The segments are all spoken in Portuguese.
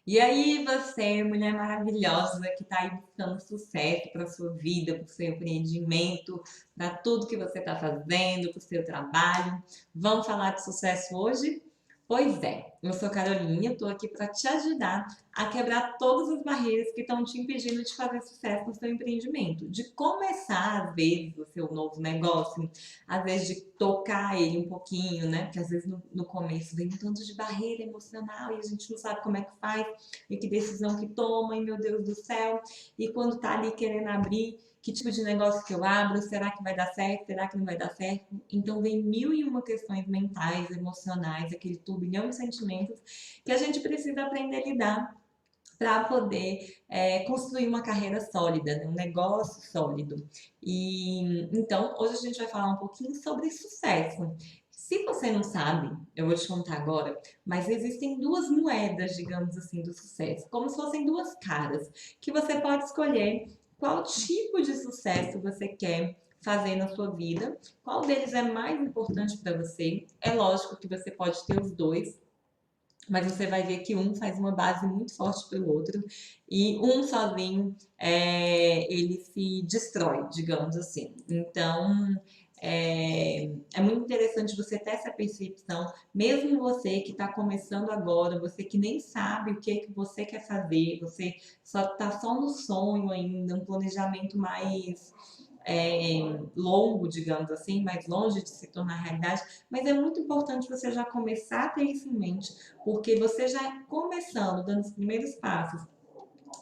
E aí, você, mulher maravilhosa que está aí buscando sucesso para sua vida, para o seu empreendimento, para tudo que você está fazendo, para o seu trabalho. Vamos falar de sucesso hoje? Pois é, eu sou Carolinha, estou aqui para te ajudar a quebrar todas as barreiras que estão te impedindo de fazer sucesso no seu empreendimento, de começar, às vezes, o seu novo negócio, às vezes de tocar ele um pouquinho, né? Porque às vezes no começo vem um tanto de barreira emocional e a gente não sabe como é que faz e que decisão que toma, e meu Deus do céu, e quando tá ali querendo abrir, que tipo de negócio que eu abro, será que vai dar certo, será que não vai dar certo? Então vem mil e uma questões mentais, emocionais, aquele turbilhão de sentimentos que a gente precisa aprender a lidar para poder construir uma carreira sólida, né? Um negócio sólido. E então hoje a gente vai falar um pouquinho sobre sucesso. Se você não sabe, eu vou te contar agora, mas existem duas moedas, digamos assim, do sucesso, como se fossem duas caras, que você pode escolher qual tipo de sucesso você quer fazer na sua vida, qual deles é mais importante para você. É lógico que você pode ter os dois, mas você vai ver que um faz uma base muito forte pelo outro e um sozinho ele se destrói, digamos assim. Então é muito interessante você ter essa percepção, mesmo você que está começando agora, você que nem sabe o que você quer fazer, você só está só no sonho ainda, um planejamento mais longo, digamos assim, mais longe de se tornar realidade, mas é muito importante você já começar a ter isso em mente, porque você já começando, dando os primeiros passos,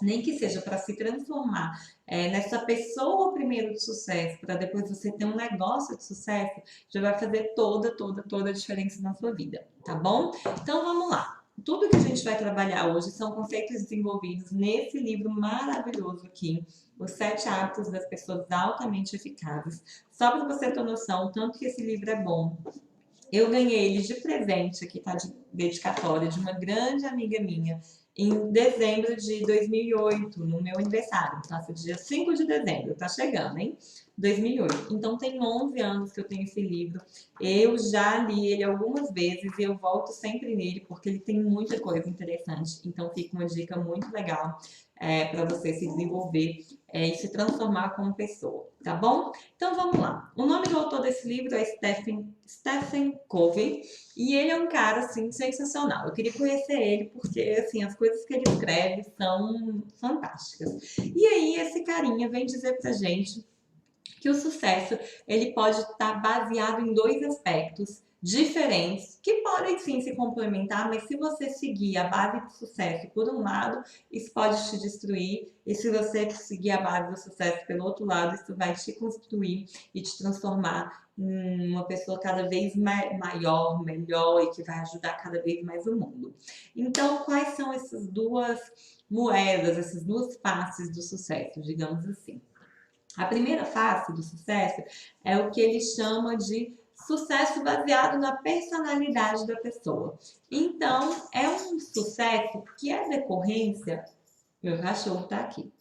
nem que seja para se transformar nessa pessoa primeiro de sucesso, para depois você ter um negócio de sucesso, já vai fazer toda a diferença na sua vida, tá bom? Então vamos lá. Tudo que a gente vai trabalhar hoje são conceitos desenvolvidos nesse livro maravilhoso aqui, Os Sete Hábitos das Pessoas Altamente Eficazes. Só para você ter noção, tanto que esse livro é bom, eu ganhei ele de presente, aqui tá de dedicatória, de uma grande amiga minha, em dezembro de 2008, no meu aniversário. Nossa, dia 5 de dezembro, tá chegando, hein? 2008. Então tem 11 anos que eu tenho esse livro. Eu já li ele algumas vezes e eu volto sempre nele porque ele tem muita coisa interessante. Então fica uma dica muito legal para você se desenvolver e se transformar como pessoa, tá bom? Então vamos lá. O nome do autor desse livro é Stephen Covey e ele é um cara assim sensacional. Eu queria conhecer ele porque assim as coisas que ele escreve são fantásticas. E aí esse carinha vem dizer pra gente que o sucesso ele pode estar baseado em dois aspectos diferentes que podem sim se complementar, mas se você seguir a base do sucesso por um lado, isso pode te destruir, e se você seguir a base do sucesso pelo outro lado, isso vai te construir e te transformar em uma pessoa cada vez maior, melhor e que vai ajudar cada vez mais o mundo. Então, quais são essas duas moedas, essas duas faces do sucesso, digamos assim? A primeira face do sucesso é o que ele chama de sucesso baseado na personalidade da pessoa. Então, é um sucesso que é decorrência. Meu cachorro está aqui.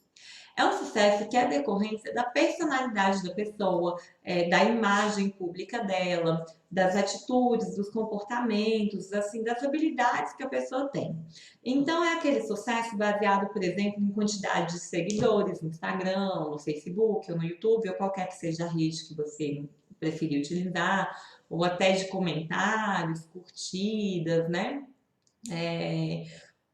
É um sucesso que é decorrência da personalidade da pessoa, da imagem pública dela, das atitudes, dos comportamentos, assim, das habilidades que a pessoa tem. Então, é aquele sucesso baseado, por exemplo, em quantidade de seguidores no Instagram, no Facebook, ou no YouTube, ou qualquer que seja a rede que você preferir utilizar, ou até de comentários, curtidas, né? É,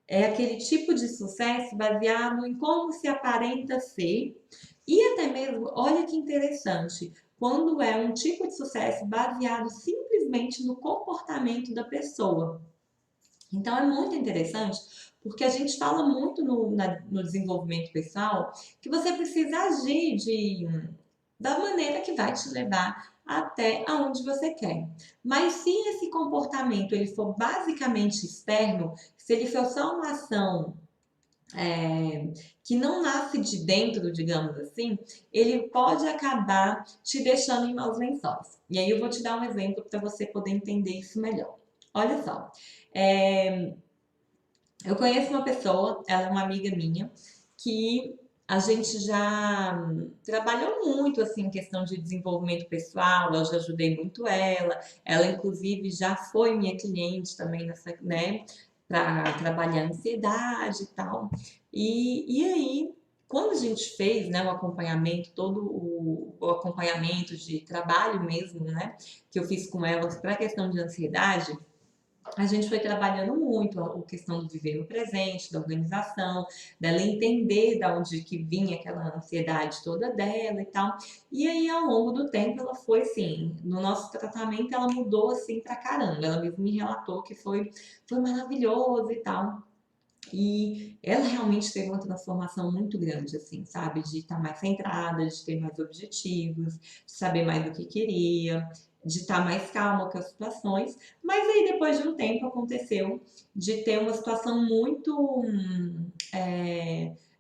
é aquele tipo de sucesso baseado em como se aparenta ser e até mesmo, olha que interessante, quando é um tipo de sucesso baseado simplesmente no comportamento da pessoa. Então é muito interessante porque a gente fala muito no desenvolvimento pessoal que você precisa agir da maneira que vai te levar até aonde você quer. Mas se esse comportamento ele for basicamente externo, se ele for só uma ação que não nasce de dentro, digamos assim, ele pode acabar te deixando em maus lençóis. E aí eu vou te dar um exemplo para você poder entender isso melhor. Olha só, é, eu conheço uma pessoa, ela é uma amiga minha, que a gente já trabalhou muito assim em questão de desenvolvimento pessoal, eu já ajudei muito ela, ela inclusive já foi minha cliente também nessa, né? para trabalhar a ansiedade e tal. E aí, quando a gente fez, né, o acompanhamento, todo o acompanhamento de trabalho mesmo, né, que eu fiz com elas para a questão de ansiedade, a gente foi trabalhando muito a questão do viver no presente, da organização, dela entender da onde que vinha aquela ansiedade toda dela e tal. E aí, ao longo do tempo, ela foi assim, no nosso tratamento, ela mudou assim pra caramba. Ela mesmo me relatou que foi maravilhoso e tal. E ela realmente teve uma transformação muito grande, assim, sabe? De estar mais centrada, de ter mais objetivos, de saber mais o que queria, de estar mais calma com as situações. Mas aí, depois de um tempo, aconteceu de ter uma situação muito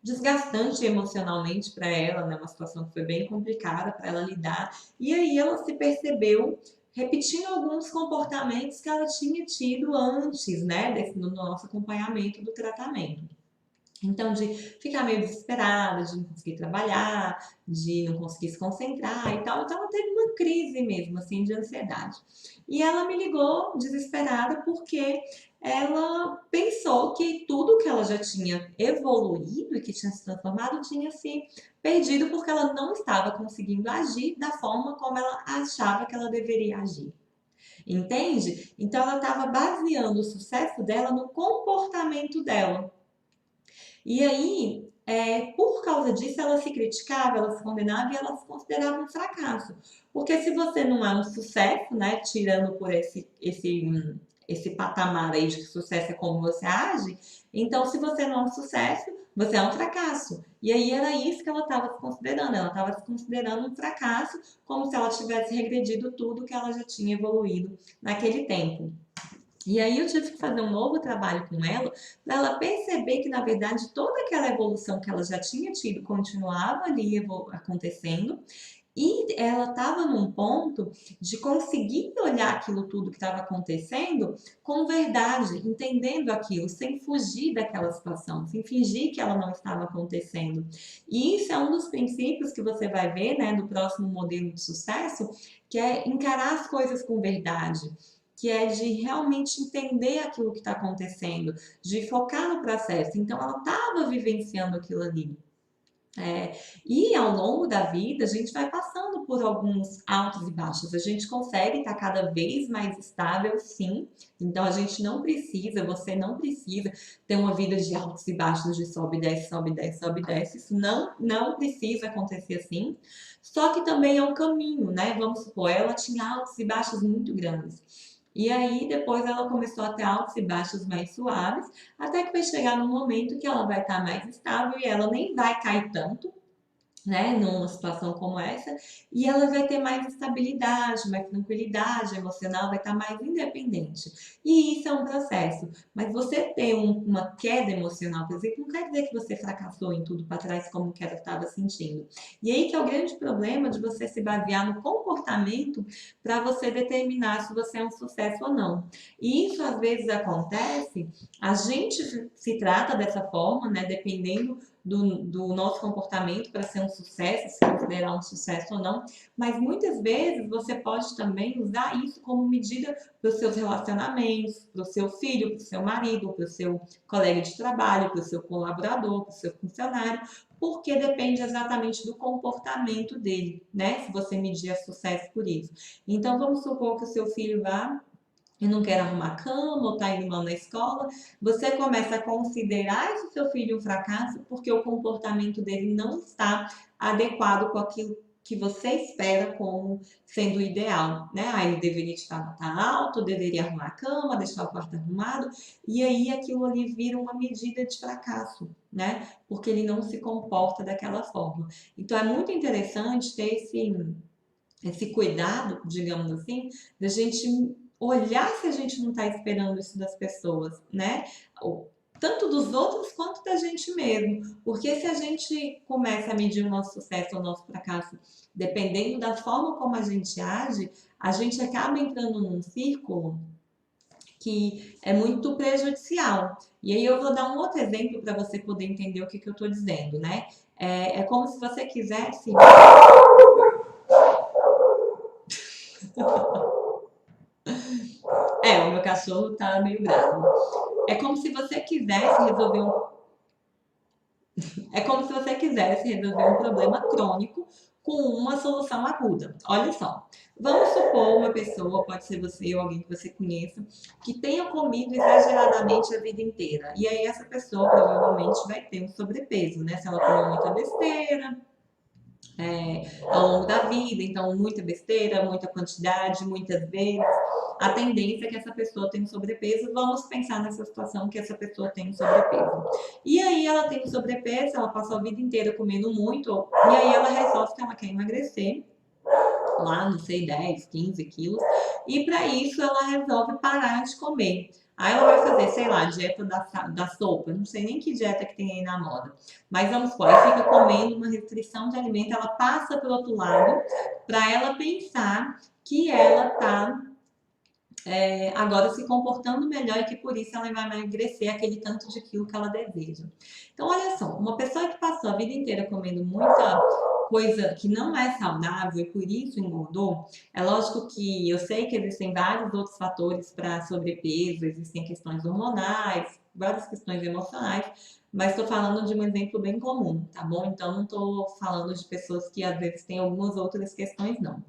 desgastante emocionalmente para ela, né? Uma situação que foi bem complicada para ela lidar. E aí ela se percebeu repetindo alguns comportamentos que ela tinha tido antes, né, no nosso acompanhamento do tratamento. Então, de ficar meio desesperada, de não conseguir trabalhar, de não conseguir se concentrar e tal. Então, ela teve uma crise mesmo, assim, de ansiedade. E ela me ligou desesperada porque ela pensou que tudo que ela já tinha evoluído e que tinha se transformado tinha se perdido porque ela não estava conseguindo agir da forma como ela achava que ela deveria agir. Entende? Então, ela estava baseando o sucesso dela no comportamento dela. E aí, por causa disso, ela se criticava, ela se condenava e ela se considerava um fracasso. Porque se você não é um sucesso, né, tirando por esse patamar aí de que sucesso é como você age, então se você não é um sucesso, você é um fracasso. E aí era isso que ela estava se considerando. Ela estava se considerando um fracasso, como se ela tivesse regredido tudo que ela já tinha evoluído naquele tempo. E aí eu tive que fazer um novo trabalho com ela para ela perceber que, na verdade, toda aquela evolução que ela já tinha tido continuava ali acontecendo. E ela estava num ponto de conseguir olhar aquilo tudo que estava acontecendo com verdade, entendendo aquilo, sem fugir daquela situação, sem fingir que ela não estava acontecendo. E isso é um dos princípios que você vai ver, né, do próximo modelo de sucesso, que é encarar as coisas com verdade, que é de realmente entender aquilo que está acontecendo, de focar no processo. Então, ela estava vivenciando aquilo ali. E ao longo da vida, a gente vai passando por alguns altos e baixos. A gente consegue estar cada vez mais estável, sim. Então, a gente não precisa, você não precisa ter uma vida de altos e baixos, de sobe e desce, sobe e desce, sobe e desce. Isso não precisa acontecer assim. Só que também é um caminho, né? Vamos supor, ela tinha altos e baixos muito grandes. E aí, depois ela começou a ter altos e baixos mais suaves, até que vai chegar num momento que ela vai estar mais estável e ela nem vai cair tanto, né, numa situação como essa, e ela vai ter mais estabilidade, mais tranquilidade emocional, vai estar mais independente. E isso é um processo. Mas você ter uma queda emocional, por exemplo, não quer dizer que você fracassou em tudo para trás como que ela estava sentindo. E aí que é o grande problema de você se basear no comportamento para você determinar se você é um sucesso ou não. E isso às vezes acontece, a gente se trata dessa forma, né, dependendo do nosso comportamento para ser um sucesso, se considerar um sucesso ou não, mas muitas vezes você pode também usar isso como medida para os seus relacionamentos, para o seu filho, para o seu marido, para o seu colega de trabalho, para o seu colaborador, para o seu funcionário, porque depende exatamente do comportamento dele, né? Se você medir a sucesso por isso. Então, vamos supor que o seu filho vá e não quer arrumar cama ou está indo mal na escola, você começa a considerar esse seu filho um fracasso porque o comportamento dele não está adequado com aquilo que você espera como sendo o ideal, né? Aí ele deveria estar nota alta, deveria arrumar a cama, deixar o quarto arrumado, e aí aquilo ali vira uma medida de fracasso, né? Porque ele não se comporta daquela forma. Então é muito interessante ter esse cuidado, digamos assim, da gente olhar se a gente não está esperando isso das pessoas, né? Tanto dos outros quanto da gente mesmo. Porque se a gente começa a medir o nosso sucesso ou o nosso fracasso dependendo da forma como a gente age, a gente acaba entrando num círculo que é muito prejudicial. E aí eu vou dar um outro exemplo para você poder entender o que, que eu estou dizendo, né? É como se você quisesse. O meu cachorro tá meio bravo. É como se você quisesse resolver um É como se você quisesse resolver um problema crônico com uma solução aguda. Olha só, vamos supor uma pessoa, pode ser você ou alguém que você conheça, que tenha comido exageradamente a vida inteira. E aí essa pessoa provavelmente vai ter um sobrepeso, né? Se ela comeu muita besteira, ao longo da vida, então muita besteira, muita quantidade, muitas vezes. A tendência é que essa pessoa tenha um sobrepeso. Vamos pensar nessa situação que essa pessoa tem um sobrepeso. E aí ela tem um sobrepeso, ela passou a vida inteira comendo muito, e aí ela resolve que ela quer emagrecer, lá, não sei, 10, 15 quilos, e para isso ela resolve parar de comer. Aí ela vai fazer, sei lá, dieta da sopa, não sei nem que dieta que tem aí na moda. Mas vamos supor, aí fica comendo uma restrição de alimento, ela passa para o outro lado, para ela pensar que ela tá agora se comportando melhor e que por isso ela vai emagrecer aquele tanto de quilo que ela deseja. Então, olha só, uma pessoa que passou a vida inteira comendo muita coisa que não é saudável e por isso engordou, é lógico que eu sei que existem vários outros fatores para sobrepeso, existem questões hormonais, várias questões emocionais, mas estou falando de um exemplo bem comum, tá bom? Então, não estou falando de pessoas que às vezes têm algumas outras questões, não.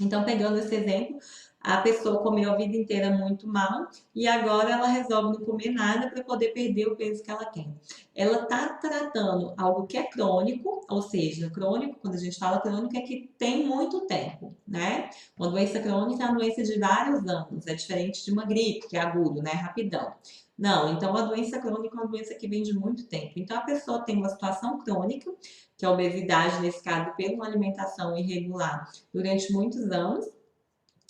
Então, pegando esse exemplo, a pessoa comeu a vida inteira muito mal e agora ela resolve não comer nada para poder perder o peso que ela quer. Ela está tratando algo que é crônico, ou seja, crônico, quando a gente fala crônico, é que tem muito tempo, né? Uma doença crônica é uma doença de vários anos, é diferente de uma gripe, que é agudo, né? Rapidão. Não, então a doença crônica é uma doença que vem de muito tempo. Então a pessoa tem uma situação crônica, que é a obesidade, nesse caso, pela uma alimentação irregular durante muitos anos.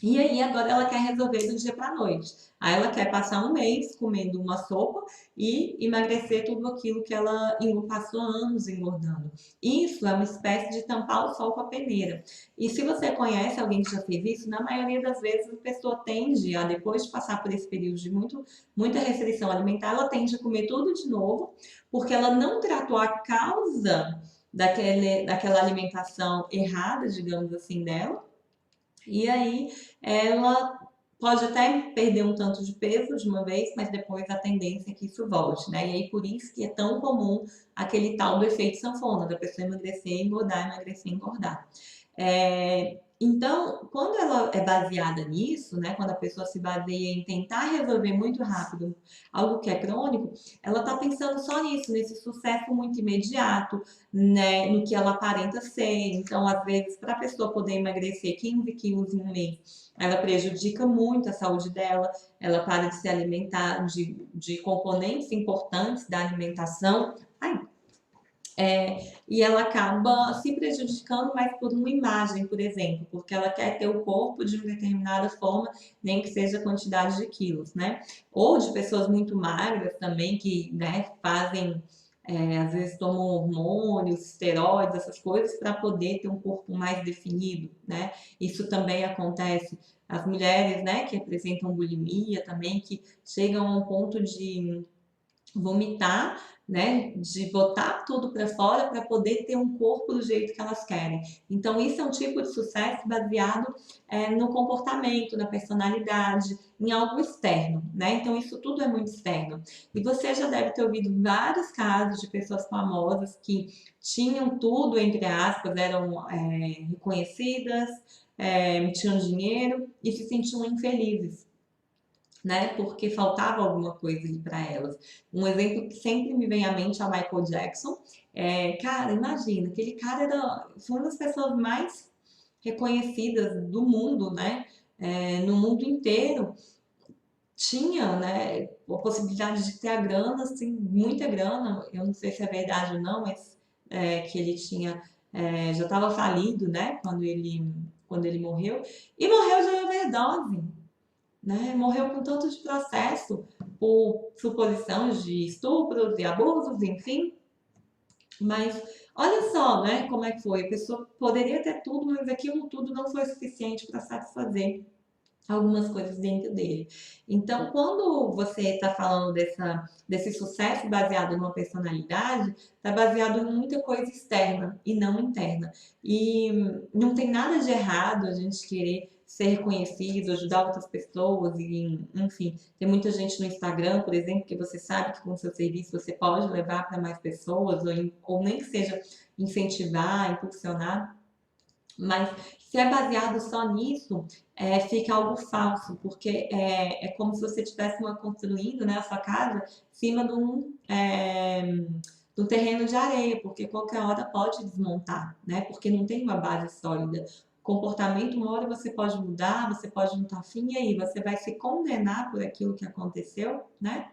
E aí agora ela quer resolver do dia para a noite. Aí ela quer passar um mês comendo uma sopa e emagrecer tudo aquilo que ela passou anos engordando. Isso é uma espécie de tampar o sol com a peneira. E se você conhece alguém que já fez isso, na maioria das vezes a pessoa tende a, depois de passar por esse período de muita restrição alimentar, ela tende a comer tudo de novo, porque ela não tratou a causa daquela alimentação errada, digamos assim, dela. E aí ela pode até perder um tanto de peso de uma vez, mas depois a tendência é que isso volte, né? E aí por isso que é tão comum aquele tal do efeito sanfona, da pessoa emagrecer, engordar, emagrecer, engordar. Então, quando ela é baseada nisso, né, quando a pessoa se baseia em tentar resolver muito rápido algo que é crônico, ela está pensando só nisso, nesse sucesso muito imediato, né, no que ela aparenta ser. Então, às vezes, para a pessoa poder emagrecer 15 quilos em um mês, ela prejudica muito a saúde dela, ela para de se alimentar de componentes importantes da alimentação. E ela acaba se prejudicando mais por uma imagem, por exemplo, porque ela quer ter o corpo de uma determinada forma, nem que seja a quantidade de quilos, né? Ou de pessoas muito magras também, que, né, fazem, às vezes tomam hormônios, esteroides, essas coisas, para poder ter um corpo mais definido, né? Isso também acontece. As mulheres, né, que apresentam bulimia também, que chegam a um ponto de vomitar, né, de botar tudo para fora para poder ter um corpo do jeito que elas querem. Então, isso é um tipo de sucesso baseado no comportamento, na personalidade, em algo externo, né? Então, isso tudo é muito externo. E você já deve ter ouvido vários casos de pessoas famosas que tinham tudo, entre aspas, eram reconhecidas, tinham dinheiro e se sentiam infelizes, né? Porque faltava alguma coisa ali para elas. Um exemplo que sempre me vem à mente é o Michael Jackson. Cara, imagina, aquele cara foi uma das pessoas mais reconhecidas do mundo, né? No mundo inteiro tinha, né, a possibilidade de ter a grana, assim, muita grana. Eu não sei se é verdade ou não, mas que ele tinha, já estava falido, né? Quando ele morreu e morreu de overdose, né? Morreu com tanto de processo por suposições de estupros e abusos, enfim. Mas olha só, né, como é que foi. A pessoa poderia ter tudo, mas aquilo tudo não foi suficiente para satisfazer algumas coisas dentro dele. Então, quando você está falando desse sucesso baseado numa personalidade, está baseado em muita coisa externa e não interna. E não tem nada de errado a gente querer ser reconhecido, ajudar outras pessoas e, enfim, tem muita gente no Instagram, por exemplo, que você sabe que com o seu serviço você pode levar para mais pessoas ou nem que seja incentivar, impulsionar. Mas se é baseado só nisso, fica algo falso, porque é como se você estivesse construindo, né, a sua casa em cima de um terreno de areia, porque qualquer hora pode desmontar, né? Porque não tem uma base sólida. Comportamento, uma hora você pode mudar, você pode não estar afim, e aí você vai se condenar por aquilo que aconteceu, né?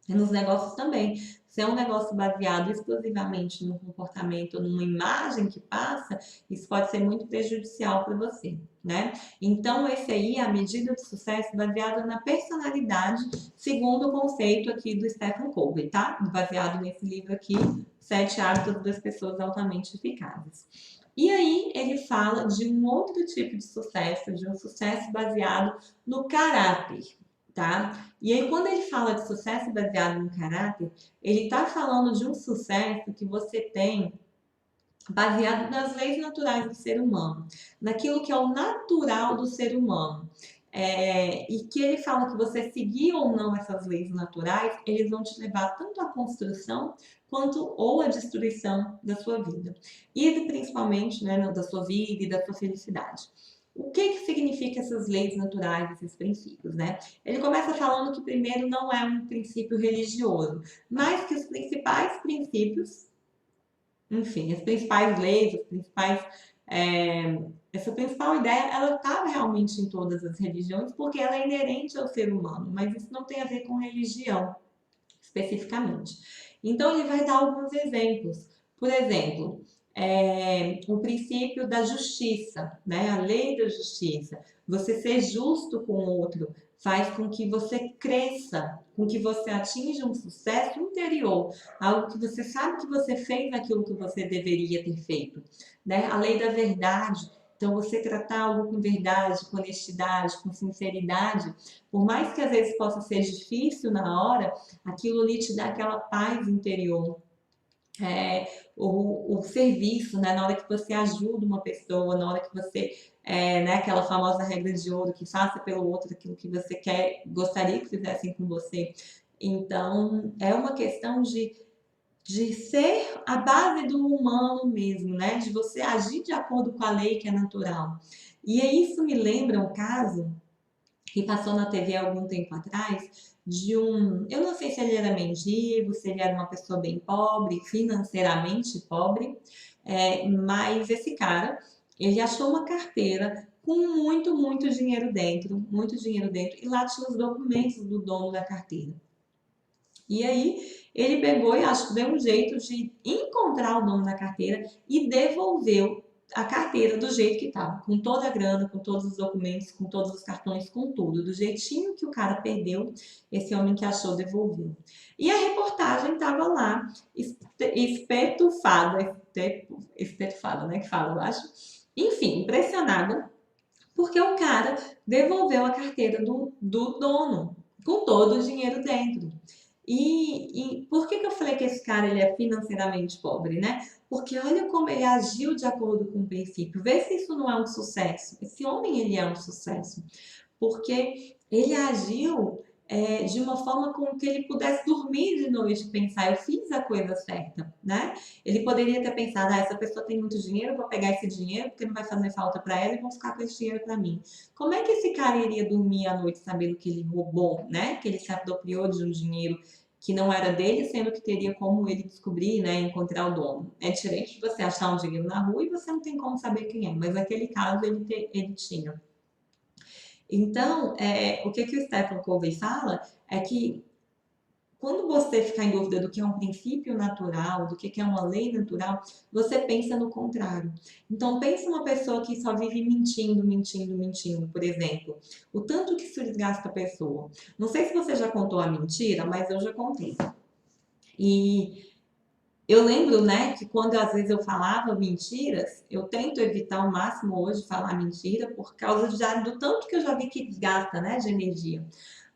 E nos negócios também. Se é um negócio baseado exclusivamente no comportamento, numa imagem que passa, isso pode ser muito prejudicial para você, né? Então, esse aí é a medida de sucesso baseada na personalidade, segundo o conceito aqui do Stephen Covey, tá? Baseado nesse livro aqui, 7 Hábitos das Pessoas Altamente Eficazes. E aí ele fala de um outro tipo de sucesso, de um sucesso baseado no caráter, tá? E aí, quando ele fala de sucesso baseado no caráter, ele está falando de um sucesso que você tem baseado nas leis naturais do ser humano, naquilo que é o natural do ser humano. E que ele fala que você seguir ou não essas leis naturais, eles vão te levar tanto à construção quanto ou à destruição da sua vida. E principalmente, né, da sua vida e da sua felicidade. O que significa essas leis naturais, esses princípios, né? Ele começa falando que primeiro não é um princípio religioso, mas que os principais princípios, enfim, as principais leis, essa principal ideia, ela está realmente em todas as religiões, porque ela é inerente ao ser humano, mas isso não tem a ver com religião, especificamente. Então, ele vai dar alguns exemplos. Por exemplo, o princípio da justiça, né? A lei da justiça. Você ser justo com o outro faz com que você cresça, com que você atinja um sucesso interior, algo que você sabe que você fez aquilo que você deveria ter feito, né? A lei da verdade. Então, você tratar algo com verdade, com honestidade, com sinceridade, por mais que às vezes possa ser difícil na hora, aquilo ali te dá aquela paz interior. O serviço, né? Na hora que você ajuda uma pessoa, na hora que você, né? Aquela famosa regra de ouro, que faça pelo outro aquilo que você gostaria que fizessem com você. Então, é uma questão de ser a base do humano mesmo, né? De você agir de acordo com a lei que é natural. E isso me lembra um caso que passou na TV há algum tempo atrás, eu não sei se ele era mendigo, se ele era uma pessoa bem pobre, financeiramente pobre, mas esse cara, ele achou uma carteira com muito, muito dinheiro dentro, e lá tinha os documentos do dono da carteira. E aí ele pegou e acho que deu um jeito de encontrar o dono da carteira e devolveu a carteira do jeito que estava, com toda a grana, com todos os documentos, com todos os cartões, com tudo, do jeitinho que o cara perdeu, esse homem que achou devolveu. E a reportagem estava lá, espetufada, né, que fala, eu acho. Enfim, impressionada, porque o cara devolveu a carteira do dono, com todo o dinheiro dentro. E por que eu falei que esse cara ele é financeiramente pobre, né? Porque olha como ele agiu de acordo com o princípio. Vê se isso não é um sucesso. Esse homem ele é um sucesso, porque ele agiu de uma forma com que ele pudesse dormir de noite e pensar, eu fiz a coisa certa, né? Ele poderia ter pensado, essa pessoa tem muito dinheiro, eu vou pegar esse dinheiro porque não vai fazer falta para ela e vou ficar com esse dinheiro para mim. Como é que esse cara iria dormir à noite sabendo que ele roubou, né? Que ele se apropriou de um dinheiro que não era dele, sendo que teria como ele descobrir, né, encontrar o dono. É diferente de você achar um dinheiro na rua e você não tem como saber quem é, mas naquele caso ele tinha. Então, o que o Stephen Covey fala é que quando você ficar em dúvida do que é um princípio natural, do que é uma lei natural, você pensa no contrário. Então, pensa uma pessoa que só vive mentindo, mentindo, mentindo, por exemplo. O tanto que isso desgasta a pessoa. Não sei se você já contou a mentira, mas eu já contei. E eu lembro, né, que quando às vezes eu falava mentiras, eu tento evitar ao máximo hoje falar mentira por causa do tanto que eu já vi que desgasta, né, de energia.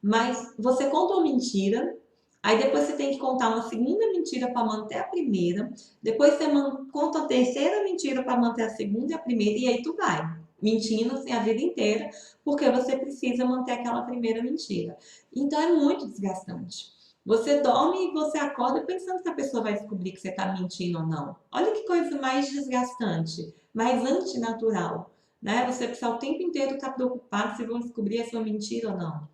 Mas você conta uma mentira, aí depois você tem que contar uma segunda mentira para manter a primeira, depois você conta a terceira mentira para manter a segunda e a primeira, e aí tu vai. mentindo assim, a vida inteira, porque você precisa manter aquela primeira mentira. Então é muito desgastante. Você dorme e você acorda pensando que a pessoa vai descobrir que você está mentindo ou não. Olha que coisa mais desgastante, mais antinatural, né? Você precisa o tempo inteiro estar preocupado se vão descobrir a sua mentira ou não,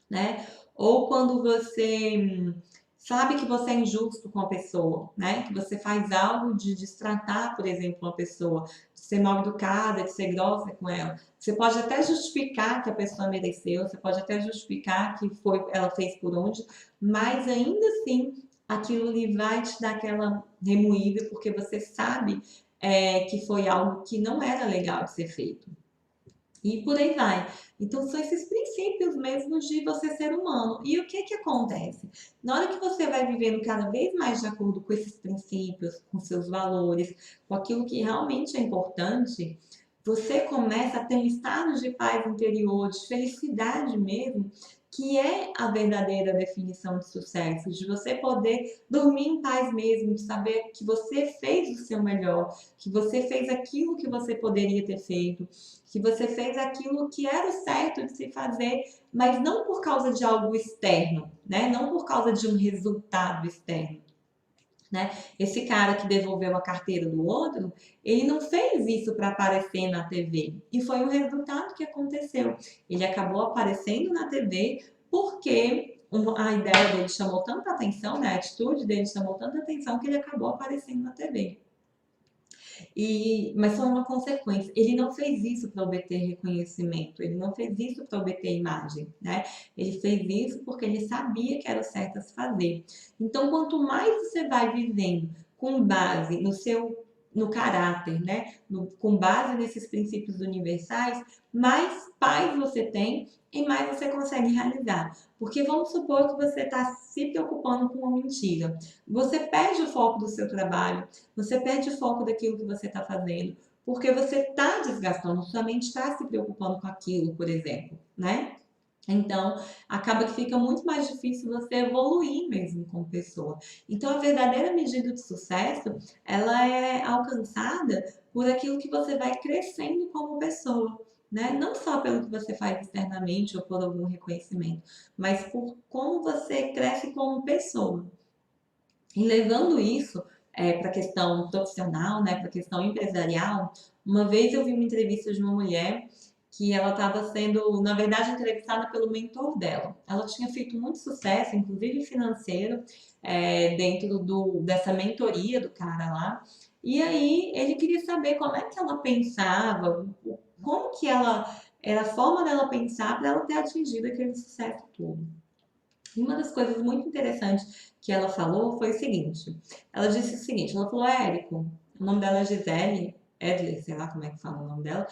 né? Ou quando você sabe que você é injusto com a pessoa, né? Que você faz algo de destratar, por exemplo, uma pessoa, de ser mal educada, de ser grossa com ela. Você pode até justificar que a pessoa mereceu, você pode até justificar que foi, ela fez por onde, mas ainda assim aquilo ali vai te dar aquela remoída, porque você sabe que foi algo que não era legal de ser feito. E por aí vai. Então, são esses princípios mesmos de você ser humano. E o que que acontece? Na hora que você vai vivendo cada vez mais de acordo com esses princípios, com seus valores, com aquilo que realmente é importante, você começa a ter um estado de paz interior, de felicidade mesmo, que é a verdadeira definição de sucesso, de você poder dormir em paz mesmo, de saber que você fez o seu melhor, que você fez aquilo que você poderia ter feito, que você fez aquilo que era o certo de se fazer, mas não por causa de algo externo, né? Não por causa de um resultado externo, né? Esse cara que devolveu a carteira do outro, ele não fez isso para aparecer na TV. E foi o resultado que aconteceu. Ele acabou aparecendo na TV porque a ideia dele chamou tanta atenção, né? A atitude dele chamou tanta atenção que ele acabou aparecendo na TV. Mas foi uma consequência. Ele não fez isso para obter reconhecimento, ele não fez isso para obter imagem, né? Ele fez isso porque ele sabia que era o certo a se fazer. Então, quanto mais você vai vivendo com base no caráter, né? Com base nesses princípios universais, mais paz você tem e mais você consegue realizar. Porque vamos supor que você está se preocupando com uma mentira. Você perde o foco do seu trabalho, você perde o foco daquilo que você está fazendo, porque você está desgastando, sua mente está se preocupando com aquilo, por exemplo, né? Então, acaba que fica muito mais difícil você evoluir mesmo como pessoa. Então, a verdadeira medida de sucesso, ela é alcançada por aquilo que você vai crescendo como pessoa, né? Não só pelo que você faz externamente ou por algum reconhecimento, mas por como você cresce como pessoa. E levando isso para a questão profissional, né, para a questão empresarial, uma vez eu vi uma entrevista de uma mulher que ela estava sendo, na verdade, entrevistada pelo mentor dela. Ela tinha feito muito sucesso, inclusive financeiro, dentro dessa mentoria do cara lá. E aí ele queria saber como é que ela pensava, como que era a forma dela pensar para ela ter atingido aquele sucesso todo. E uma das coisas muito interessantes que ela falou foi o seguinte: ela disse o seguinte, ela falou, Érico, o nome dela é Gisele Edler, sei lá como é que fala o nome dela,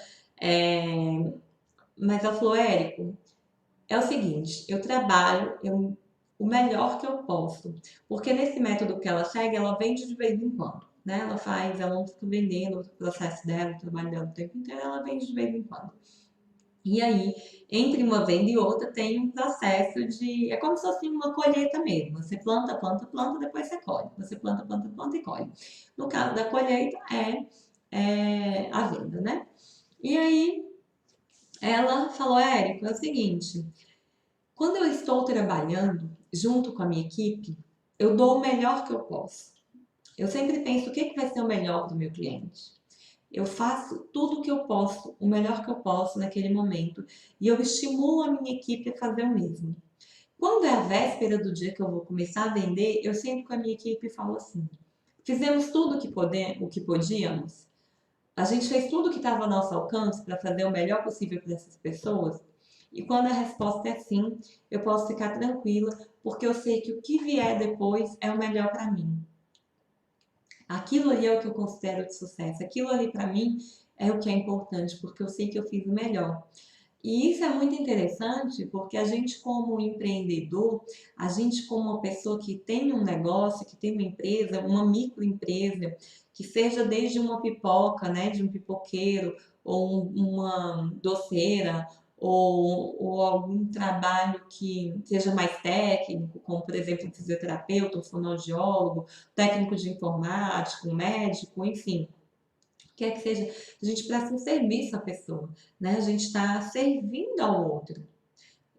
mas ela falou, Érico, é o seguinte, eu trabalho o melhor que eu posso, porque nesse método que ela segue, ela vende de vez em quando, né? Ela não fica vendendo o processo dela, o trabalho dela o tempo inteiro, ela vende de vez em quando. E aí, entre uma venda e outra, tem um processo de. É como se fosse uma colheita mesmo. Você planta, planta, planta, depois você colhe. Você planta, planta, planta e colhe. No caso da colheita, é a venda, né? E aí, ela falou: Érico, é o seguinte: quando eu estou trabalhando junto com a minha equipe, eu dou o melhor que eu posso. Eu sempre penso o que vai ser o melhor para o meu cliente. Eu faço tudo o que eu posso, o melhor que eu posso naquele momento, e eu estimulo a minha equipe a fazer o mesmo. Quando é a véspera do dia que eu vou começar a vender, eu sempre com a minha equipe falo assim: fizemos tudo o que podíamos, a gente fez tudo o que estava ao nosso alcance para fazer o melhor possível para essas pessoas. E quando a resposta é sim, eu posso ficar tranquila, porque eu sei que o que vier depois é o melhor para mim. Aquilo ali é o que eu considero de sucesso. Aquilo ali para mim é o que é importante, porque eu sei que eu fiz o melhor. E isso é muito interessante, porque a gente como empreendedor, a gente como uma pessoa que tem um negócio, que tem uma empresa, uma microempresa, que seja desde uma pipoca, né, de um pipoqueiro, ou uma doceira, ou algum trabalho que seja mais técnico, como por exemplo um fisioterapeuta, um fonoaudiólogo, técnico de informática, um médico, enfim. quer que seja, a gente presta um serviço à pessoa, né? A gente está servindo ao outro.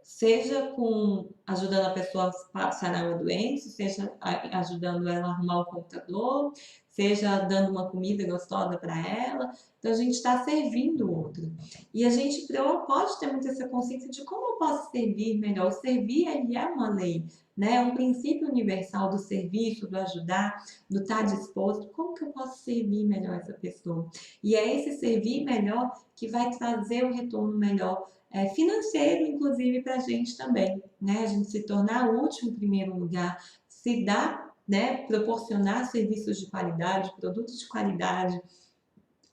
Seja com ajudando a pessoa a sanar uma doença, seja ajudando ela a arrumar o computador, seja dando uma comida gostosa para ela. Então a gente está servindo o outro. E a gente pode ter muito essa consciência de como eu posso servir melhor. O servir ele é uma lei, né? É um princípio universal do serviço, do ajudar, do estar disposto. Como que eu posso servir melhor essa pessoa? E é esse servir melhor que vai trazer o retorno melhor financeiro, inclusive, para a gente também, né? A gente se tornar útil em primeiro lugar, se dar, né? Proporcionar serviços de qualidade, produtos de qualidade,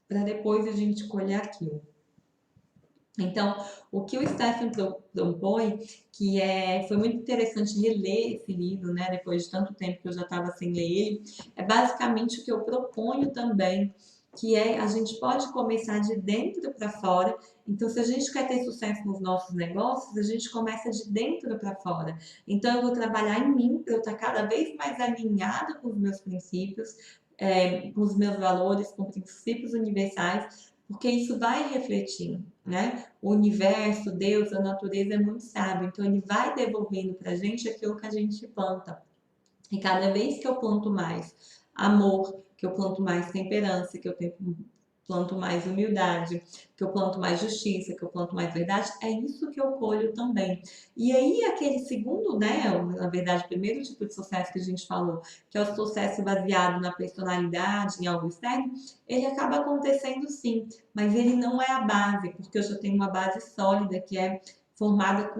para depois a gente colher aquilo. Então, o que o Stephen propõe, foi muito interessante reler esse livro, né? Depois de tanto tempo que eu já estava sem ler ele, é basicamente o que eu proponho também, que é a gente pode começar de dentro para fora. Então, se a gente quer ter sucesso nos nossos negócios, a gente começa de dentro para fora. Então, eu vou trabalhar em mim para eu estar cada vez mais alinhada com os meus princípios, com os meus valores, com princípios universais, porque isso vai refletir, né? O universo, Deus, a natureza é muito sábio, então ele vai devolvendo para a gente aquilo que a gente planta. E cada vez que eu planto mais amor, que eu planto mais temperança, que eu planto mais humildade, que eu planto mais justiça, que eu planto mais verdade, é isso que eu colho também. E aí, aquele segundo, né, na verdade, o primeiro tipo de sucesso que a gente falou, que é o sucesso baseado na personalidade, em algo externo, ele acaba acontecendo sim, mas ele não é a base, porque eu já tenho uma base sólida que é formada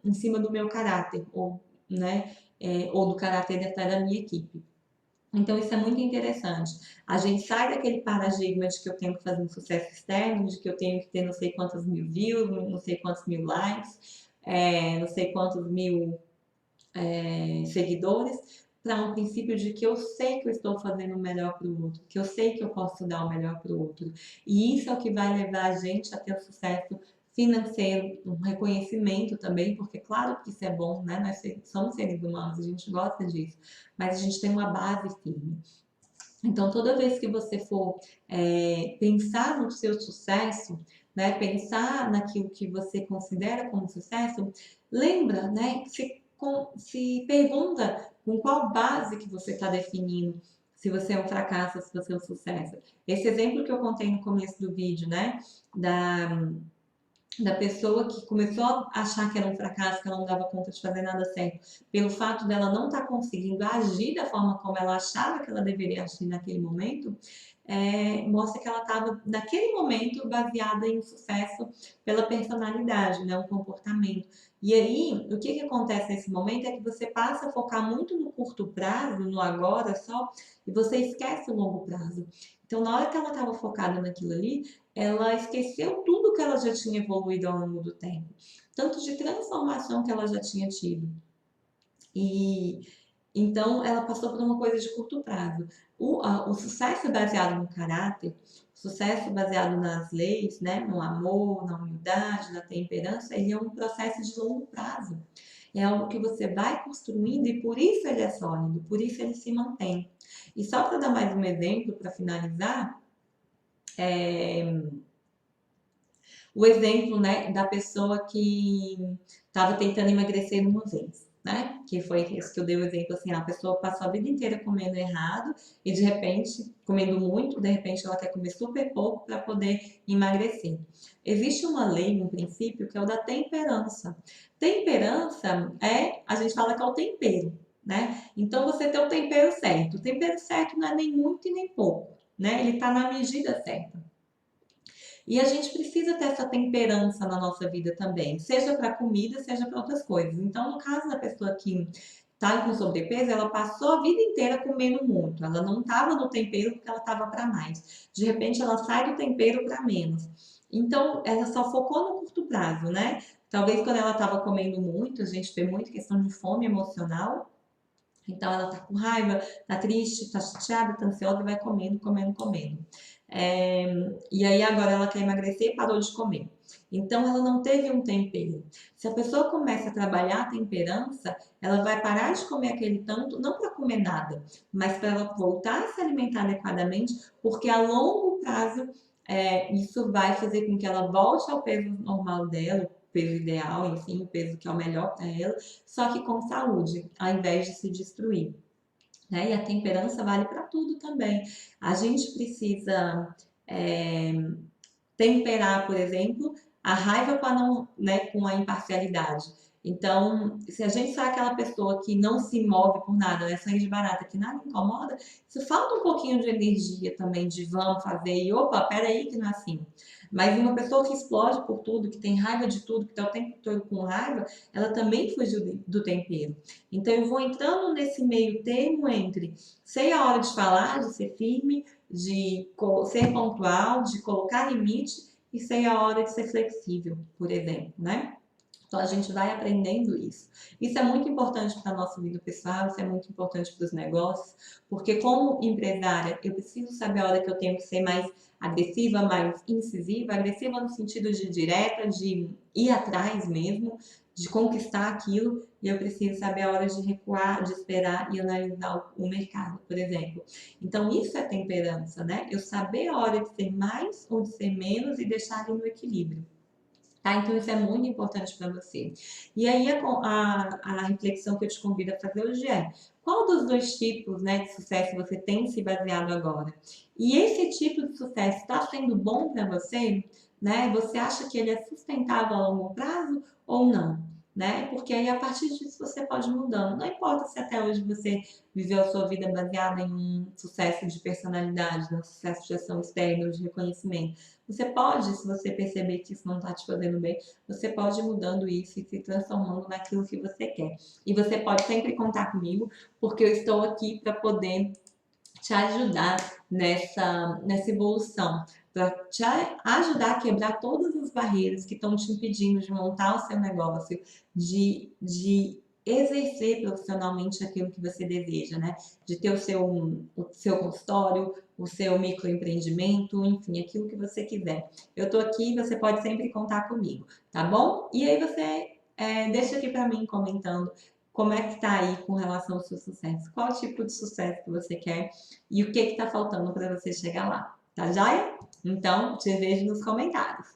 em cima do meu caráter, ou, né, ou do caráter até da minha equipe. Então, isso é muito interessante. A gente sai daquele paradigma de que eu tenho que fazer um sucesso externo, de que eu tenho que ter não sei quantos mil views, não sei quantos mil likes, não sei quantos mil seguidores, para um princípio de que eu sei que eu estou fazendo o melhor para o outro, que eu sei que eu posso dar o melhor para o outro. E isso é o que vai levar a gente a ter um sucesso financeiro, um reconhecimento também, porque claro que isso é bom, né? Nós somos seres humanos, a gente gosta disso, mas a gente tem uma base firme. Então, toda vez que você for pensar no seu sucesso, né, pensar naquilo que você considera como sucesso, lembra, né, se pergunta com qual base que você está definindo se você é um fracasso ou se você é um sucesso. Esse exemplo que eu contei no começo do vídeo, né, da pessoa que começou a achar que era um fracasso, que ela não dava conta de fazer nada certo, pelo fato dela não estar conseguindo agir da forma como ela achava que ela deveria agir naquele momento, mostra que ela estava, naquele momento, baseada em sucesso pela personalidade, né, um comportamento. E aí, o que acontece nesse momento é que você passa a focar muito no curto prazo, no agora só, e você esquece o longo prazo. Então, na hora que ela estava focada naquilo ali, ela esqueceu tudo que ela já tinha evoluído ao longo do tempo, tanto de transformação que ela já tinha tido. E então ela passou por uma coisa de curto prazo. O sucesso baseado no caráter, o sucesso baseado nas leis, né, no amor, na humildade, na temperança, ele é um processo de longo prazo. É algo que você vai construindo e por isso ele é sólido, por isso ele se mantém. E só para dar mais um exemplo, para finalizar, o exemplo, né, da pessoa que estava tentando emagrecer uma vez, né? Que foi isso que eu dei o exemplo, assim, a pessoa passou a vida inteira comendo errado e de repente, comendo muito, de repente ela quer comer super pouco para poder emagrecer. Existe uma lei, um princípio, que é o da temperança. Temperança a gente fala que é o tempero, né? Então você tem o tempero certo. O tempero certo não é nem muito e nem pouco, né? Ele está na medida certa. E a gente precisa ter essa temperança na nossa vida também, seja para comida, seja para outras coisas. Então, no caso da pessoa que está com sobrepeso, ela passou a vida inteira comendo muito. Ela não estava no tempero porque ela estava para mais. De repente, ela sai do tempero para menos. Então, ela só focou no curto prazo, né? Talvez quando ela estava comendo muito, a gente vê muito questão de fome emocional. Então, ela tá com raiva, tá triste, tá chateada, tá ansiosa e vai comendo, comendo, comendo. E aí agora ela quer emagrecer e parou de comer. Então ela não teve um tempero. Se a pessoa começa a trabalhar a temperança, ela vai parar de comer aquele tanto, não para comer nada, mas para ela voltar a se alimentar adequadamente, porque a longo prazo, isso vai fazer com que ela volte ao peso normal dela, o peso ideal, enfim, o peso que é o melhor para ela, só que com saúde, ao invés de se destruir. Né? E a temperança vale para tudo também. A gente precisa é, temperar, por exemplo, a raiva com a, não, né, com a imparcialidade. Então, se a gente for aquela pessoa que não se move por nada, né, sangue de barata, que nada incomoda, isso falta um pouquinho de energia também, de vamos fazer, e opa, peraí que não é assim. Mas uma pessoa que explode por tudo, que tem raiva de tudo, que está o tempo todo com raiva, ela também fugiu do tempero. Então, eu vou entrando nesse meio termo entre sei a hora de falar, de ser firme, de ser pontual, de colocar limite e sei a hora de ser flexível, por exemplo, né? Então a gente vai aprendendo isso. Isso é muito importante para a nossa vida pessoal, isso é muito importante para os negócios, porque como empresária eu preciso saber a hora que eu tenho que ser mais agressiva, mais incisiva, agressiva no sentido de direta, de ir atrás mesmo, de conquistar aquilo, e eu preciso saber a hora de recuar, de esperar e analisar o mercado, por exemplo. Então isso é temperança, né? Eu saber a hora de ser mais ou de ser menos e deixar ali no equilíbrio. Tá? Então, isso é muito importante para você. E aí, a reflexão que eu te convido a fazer hoje é: qual dos dois tipos, né, de sucesso você tem se baseado agora? E esse tipo de sucesso está sendo bom para você? Né? Você acha que ele é sustentável a longo prazo ou não? Né? Porque aí, a partir disso, você pode ir mudando. Não importa se até hoje você viveu a sua vida baseada em um sucesso de personalidade, um sucesso de ação externa, de reconhecimento. Você pode, se você perceber que isso não está te fazendo bem, você pode ir mudando isso e se transformando naquilo que você quer. E você pode sempre contar comigo, porque eu estou aqui para poder te ajudar nessa evolução, para te ajudar a quebrar todas as barreiras que estão te impedindo de montar o seu negócio, de exercer profissionalmente aquilo que você deseja, né? De ter o seu consultório, o seu microempreendimento, enfim, aquilo que você quiser. Eu tô aqui, você pode sempre contar comigo, tá bom? E aí você deixa aqui para mim comentando como é que tá aí com relação ao seu sucesso, qual tipo de sucesso que você quer e o que está faltando para você chegar lá, tá joia? Então, te vejo nos comentários.